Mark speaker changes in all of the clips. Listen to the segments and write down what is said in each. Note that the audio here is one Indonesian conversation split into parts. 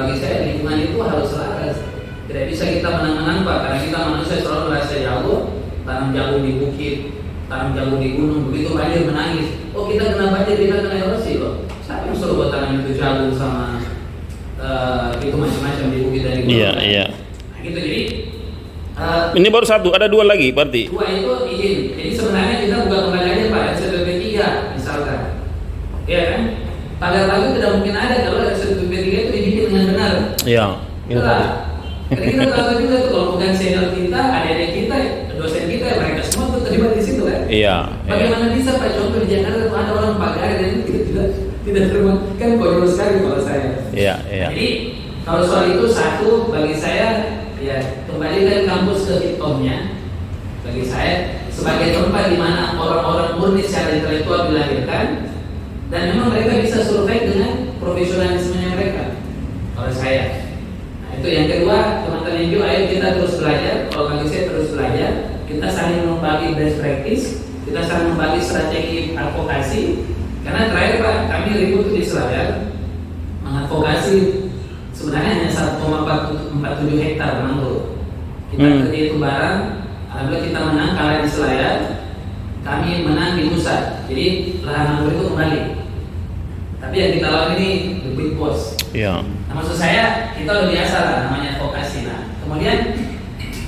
Speaker 1: bagi saya lingkungan itu harus selaras. Tidak bisa kita menang-menang Pak, karena kita manusia selalu merasa jauh, tanam jagung di bukit, tanam jagung di gunung, begitu banjir menangis. Oh kita kena banjir, kita kena erosi loh. Siapa yang suruh buat tanam itu jagung sama itu macam-macam di bukit dan di gunung?
Speaker 2: Iya.
Speaker 1: Nah, gitu jadi.
Speaker 2: Ini baru satu, ada dua lagi berarti.
Speaker 1: Dua itu izin. Jadi sebenarnya kita bukan kembali aja Pak, SPP 3 misalkan. Iya kan? Pagar lagu tidak mungkin ada kalau SPP 3 itu dibikin dengan benar.
Speaker 2: Iya.
Speaker 1: Betul. Jadi kita tahu juga tuh kalau bukan senior kita, adik-adik kita, dosen kita, mereka semua tuh terlibat di situ kan?
Speaker 2: Iya.
Speaker 1: Bagaimana bisa Pak contoh di Jakarta tuh ada orang pagar dan itu tidak terima, kan konyol sekali kalau saya.
Speaker 2: Iya.
Speaker 1: Jadi kalau soal itu satu bagi saya ya kembalikan kampus ke hitohnya. Bagi saya sebagai tempat di mana orang-orang murni secara intelektual dilahirkan dan memang mereka bisa survei dengan profesionalismenya mereka. Kalau saya, nah itu yang kedua teman-teman NGO, ayo kita terus belajar. Kalau bagi saya terus belajar, kita saling membagi best practice, kita saling membagi strategi advokasi. Karena terakhir Pak, kami ribut di Selayar mengadvokasi sebenarnya hanya 1,47 hektar mangrove. Kita kerja itu barang, alhamdulillah kita menang, kalah di Selayar, kami menang di pusat. Jadi lahan mangrove itu kembali. Tapi yang kita lakukan ini the big boss.
Speaker 2: Iya.
Speaker 1: Nah, maksud saya kita udah biasa lah namanya advokasi. Nah, kemudian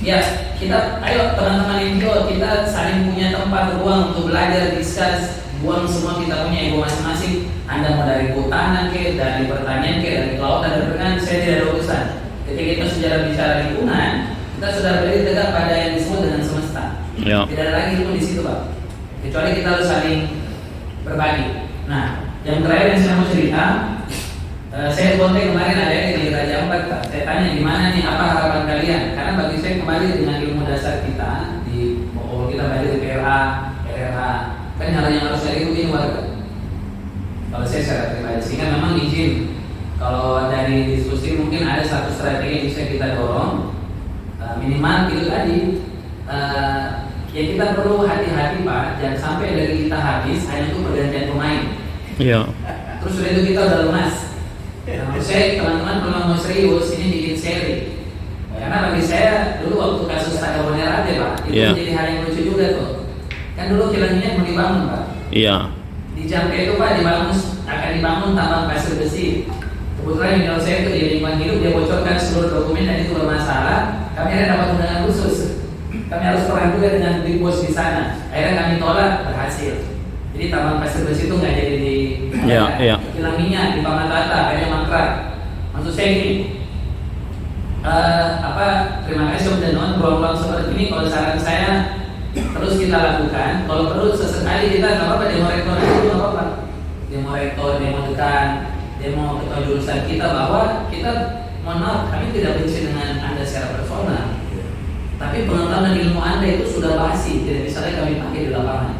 Speaker 1: ya kita, ayo teman-teman NGO kita saling punya tempat ruang untuk belajar, discuss, buang semua kita punya ego masing-masing. Anda mau dari kehutanan ke, dari pertanian ke, dari kelautan, dari perikanan, saya tidak ada urusan. Ketika kita sudah bicara lingkungan, kita sudah berdiri tegak pada yang disebut dengan semesta.
Speaker 2: Ya.
Speaker 1: Tidak ada lagi ilmu di situ Pak. Kecuali kita harus saling berbagi. Nah, yang terakhir yang saya mau cerita, saya kontak kemarin ada yang di Raja Ampat Pak. Saya tanya gimana nih, apa harapan kalian? Karena bagi saya kembali dengan ilmu dasar kita di pokok kita belajar di PRA, RRA, kan hal yang harus saya ikutin warga. Kalau saya secara pribadi, sehingga memang izin kalau dari diskusi mungkin ada satu strategi yang bisa kita dorong, minimal itu tadi ya kita perlu hati-hati Pak, jangan sampai dari kita habis hanya untuk pergantian pemain.
Speaker 2: Iya.
Speaker 1: Terus sudah itu kita udah lemas. Nah, saya teman-teman kalau mau serius ini bikin seri. Karena bagi saya dulu waktu kasus Takabonerate Pak, itu jadi hal yang lucu juga tuh. Kan dulu kilang minyak mau dibangun Pak.
Speaker 2: Iya.
Speaker 1: Di Jambi itu Pak akan dibangun tambang pasir besi. Kebetulan yang saya itu di lingkungan hidup dia bocorkan seluruh dokumen dan itu bermasalah. Kami akhirnya dapat undangan khusus. Kami harus perang juga dengan big boss di sana. Akhirnya kami tolak, berhasil. Jadi tambang pasir besi itu nggak jadi di kilang minyak di Pamatata, akhirnya mangkrak. Maksud saya gini, terima kasih Om Denon, berulang-ulang seperti ini. Kalau saran saya terus kita lakukan. Kalau perlu sesekali kita nggak apa-apa demo rektor itu nggak apa-apa. Demo rektor, demo dekan, demo ketua jurusan kita bahwa kita mohon maaf kami tidak benci dengan Anda secara personal. Tapi pengetahuan ilmu Anda itu sudah basi, tidak bisa lagi kami pakai di lapangan.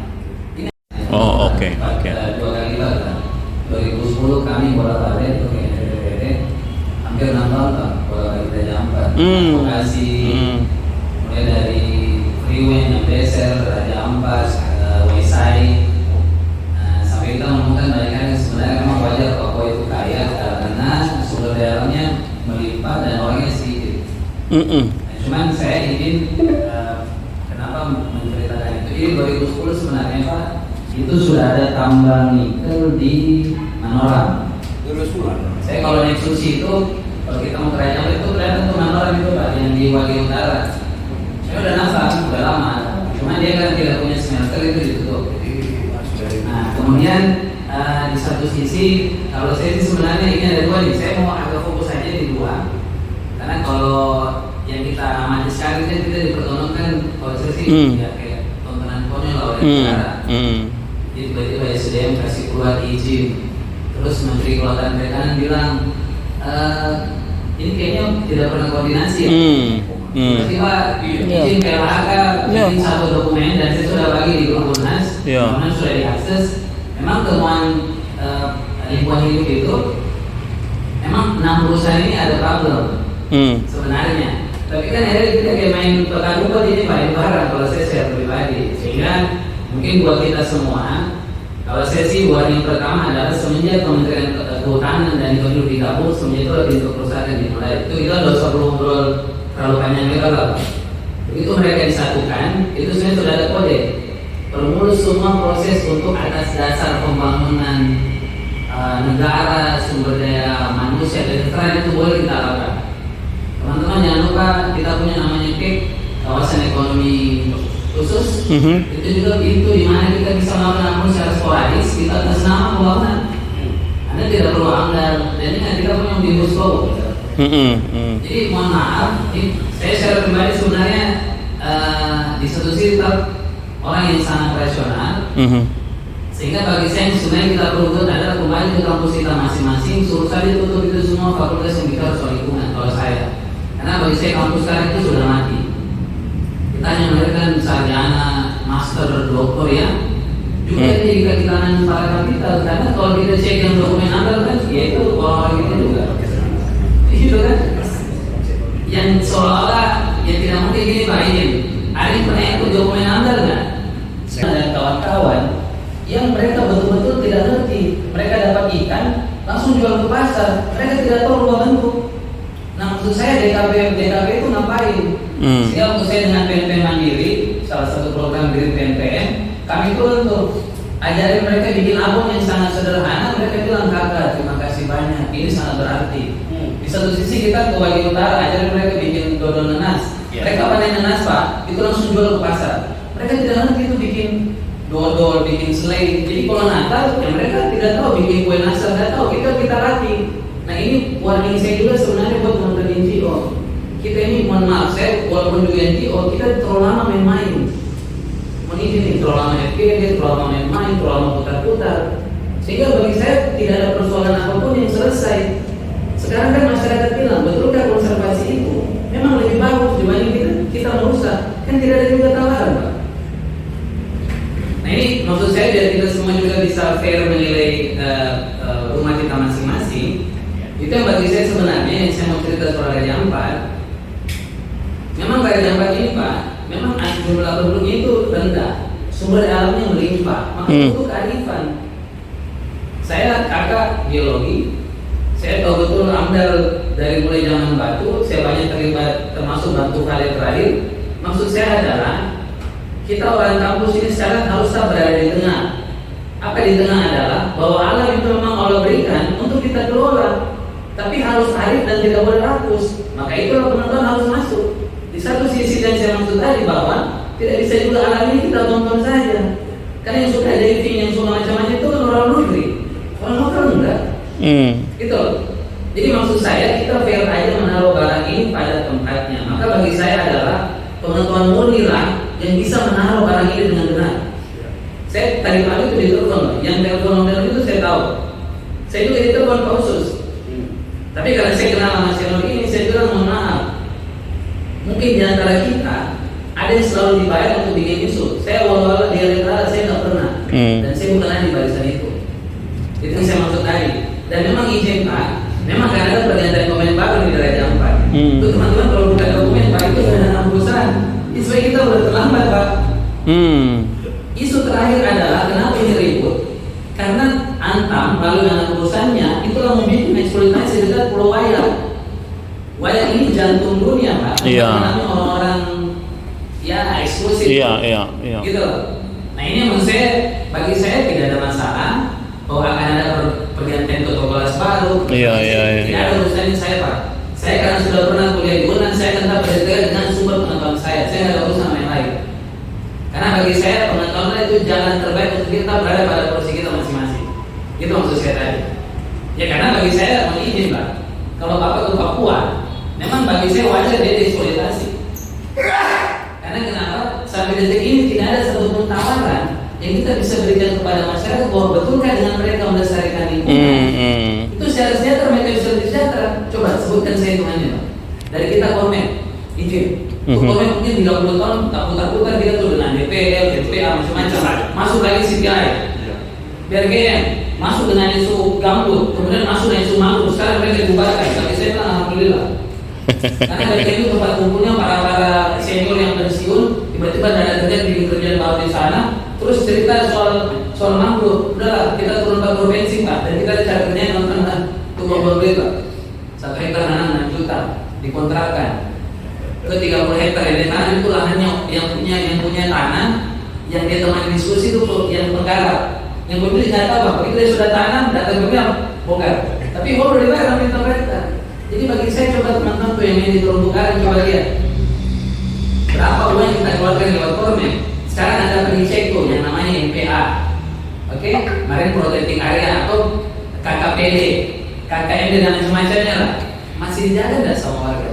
Speaker 1: Ini
Speaker 2: oke.
Speaker 1: 2 kali lah. 2010 kami bolak-balik untuk DPD, hampir 6 tahun Pak, bolak-balik Raja Ampat. Advokasi, mulai dari Freeway, Beser, Raja Ampas, Waisai. Nah, sampai kita menemukan banyak hal yang sebenarnya memang wajar Papua itu kaya karena sumber daya alamnya melimpah dan orangnya sedikit. Cuman saya ingin kenapa menceritakan itu? Jadi 2010 sebenarnya Pak, itu sudah ada tambang nikel di Manoram. 2010. Saya kalau naik sushi itu, kalau kita mau ke Raja Ampat itu kelihatan tuh Manoram itu Pak, yang di Wagi Utara. Saya udah nampak, udah lama. Cuma dia kan tidak punya smelter itu ditutup. Nah, kemudian di satu sisi, kalau saya sih sebenarnya ini ada dua nih. Saya mau agak fokus aja di dua. Karena kalau yang kita amati sekali kan kita dipertontonkan, kalau saya sih ya kayak tontonan konyol oleh negara. Jadi tiba-tiba SDM kasih keluar izin, terus Menteri Kelautan Perikanan bilang ini kayaknya tidak pernah koordinasi ya. Tiba-tiba izin PLHK bikin satu dokumen dan saya sudah bagi di grup Unhas, kemudian sudah diakses. Memang temuan lingkungan hidup itu memang 6 perusahaan ini ada problem sebenarnya. Tapi kan akhirnya kita kayak main pekan ini main barang kalau saya secara pribadi. Sehingga mungkin buat kita semua, kalau saya sih buat yang pertama adalah semenjak Kementerian kehutanan dan itu digabung semuanya itu lebih untuk perusahaan yang dimulai. Itu kita udah perlu ngobrol terlalu panjang lebar lah. Begitu mereka disatukan, itu sebenarnya sudah ada kode. Permulus semua proses untuk atas dasar pembangunan negara, sumber daya manusia dan terang itu boleh kita lakukan. Teman-teman jangan lupa kita punya namanya KEK, kawasan ekonomi khusus. Itu juga pintu di mana kita bisa melakukan namun secara sporadis kita atas nama pembangunan. Anda tidak perlu amdal dan ini kita punya omnibus law. Jadi mohon maaf, saya secara pribadi sebenarnya di satu sisi tetap orang yang sangat rasional. Sehingga bagi saya sebenarnya kita perlu adalah kembali ke kampus kita masing-masing, suruh saja tutup itu semua fakultas yang bicara soal lingkungan kalau saya. Karena bagi saya kampus sekarang itu sudah mati. Kita hanya melahirkan sarjana, master, doktor ya. Juga ini jika kita para kapital, karena kalau kita cek yang dokumen amdal kan, ya itu orang-orang kita juga. Itu kan, yang seolah-olah yang tidak mungkin gini Pak Izin. Ada yang pernah ikut dokumen amdal nggak? Dan kawan-kawan yang mereka betul-betul tidak ngerti, mereka dapat ikan langsung jual ke pasar, mereka tidak tahu rubah bentuk. Nah maksud saya DKP itu ngapain? Sehingga waktu saya dengan PNPM Mandiri, salah satu program dari PNPM, kami itu untuk ajarin mereka bikin abon yang sangat sederhana. Mereka bilang kakak terima kasih banyak, ini sangat berarti. Di satu sisi kita ke Wagi Utara ajarin mereka bikin dodol nanas. Mereka panen nanas Pak, itu langsung jual ke pasar. Mereka tidak ngerti itu bikin dodol, bikin selai. Jadi kalau Natal, ya mereka tidak tahu bikin kue nastar, tidak tahu. Kita latih. Nah ini warning saya juga sebenarnya buat teman-teman NGO. Kita ini mohon maaf, saya walaupun juga NGO, kita terlalu lama main-main. Ini terlalu lama FGD, terlalu lama main-main, terlalu lama putar-putar. Sehingga bagi saya tidak ada persoalan apapun yang selesai. Sekarang kan masyarakat bilang, betulkah konservasi itu memang lebih bagus dibanding kita merusak? Kan tidak ada juga tawaran Pak. Nah ini maksud saya biar kita semua juga bisa fair menilai rumah kita masing-masing. Itu yang bagi saya sebenarnya yang saya mau cerita soal Raja Ampat. Memang Raja Ampat ini Pak, memang jumlah penduduknya itu rendah, sumber alamnya melimpah, maka itu kearifan. Saya kakak geologi, saya tahu betul amdal dari mulai zaman batu, saya banyak terlibat termasuk batu kali terakhir. Maksud saya adalah kita orang kampus ini sekarang harus berada di tengah. Apa di tengah adalah bahwa alam itu memang Allah berikan untuk kita kelola, tapi harus arif dan tidak boleh rakus. Maka itulah penonton harus masuk. Di satu sisi dan saya maksud tadi bahwa tidak bisa juga alam ini kita tonton saja. Karena yang suka diving, yang suka macam-macam itu kan orang negeri, orang lokal enggak. Gitu. Jadi maksud saya kita fair aja menaruh barang ini pada tempatnya. Maka bagi saya adalah pengetahuan murni lah yang bisa menaruh barang ini dengan benar. Saya tadi pagi itu ditelepon, yang telepon model itu saya tahu. Saya juga ditelepon Pak Usus. Tapi karena saya kenal sama channel ini, saya bilang mohon maaf. Mungkin di antara kita ada yang selalu dibayar untuk bikin isu. Saya walau di Eritrea saya nggak pernah, dan saya bukan ada di barisan itu. Itu yang saya maksud tadi. Dan memang izin Pak, memang karena ada pergantian komen baru di Raja Ampat. Itu teman-teman kalau buka dokumen Pak itu sudah 6 perusahaan. Itu kita udah terlambat Pak. Isu terakhir adalah kenapa ini ribut? Karena Antam melalui anak perusahaannya itulah membuat eksploitasi dekat Pulau Wayang. Wayang ini jantung dunia Pak. Namanya orang-orang ya eksklusif.
Speaker 2: Iya.
Speaker 1: Gitu. Nah ini menurut saya, bagi saya tidak ada masalah bahwa akan ada pergantian ketua baru. Tidak ada urusannya saya Pak. Saya karena sudah pernah kuliah di UNAN, saya tetap berdekat dengan sumber pengetahuan saya. Saya nggak ada urusan sama yang lain. Karena bagi saya pengetahuan itu jalan terbaik untuk kita berada pada posisi kita masing-masing. Itu maksud saya tadi. Ya karena bagi saya izin Pak, kalau Bapak ke Papua, memang bagi saya wajar dia dieksploitasi. Karena kenapa? Sampai detik ini tidak ada satupun tawaran yang kita bisa berikan kepada masyarakat bahwa betulkah dengan mereka melestarikan lingkungan. Itu secara sejahtera mereka bisa sejahtera. Coba sebutkan saya hitungannya Pak. Dari kita komen, izin. Komen mungkin 30 tahun tak putar-putar kita tuh dengan DPL, DPA macam-macam. Masuk lagi CPI, BRGM, masuk dengan isu gambut, kemudian masuk dengan isu makro. Sekarang mereka dibubarkan. Tapi saya bilang alhamdulillah. Karena dari itu tempat kumpulnya para senior yang pensiun, tiba-tiba ada kerja di kerjaan baru di sana, terus cerita soal makro. Udahlah kita turun ke provinsi Pak, dan kita cari kerja yang dikontrakan. Ke 30 hektar yang tanah itu lahannya yang punya tanah, yang dia teman diskusi itu yang penggarap. Yang pemilik nggak tahu, begitu dia sudah tanam, datang ke dia bongkar. Tapi baru dibayar sama pemerintah. Jadi bagi saya coba teman-teman tuh yang ini turun bongkaran, coba lihat berapa uang yang kita keluarkan lewat Korme. Sekarang ada pengecek tuh yang namanya MPA. Oke, kemarin protecting area atau KKPD, KKMD dan semacamnya lah. Masih dijaga nggak sama warga?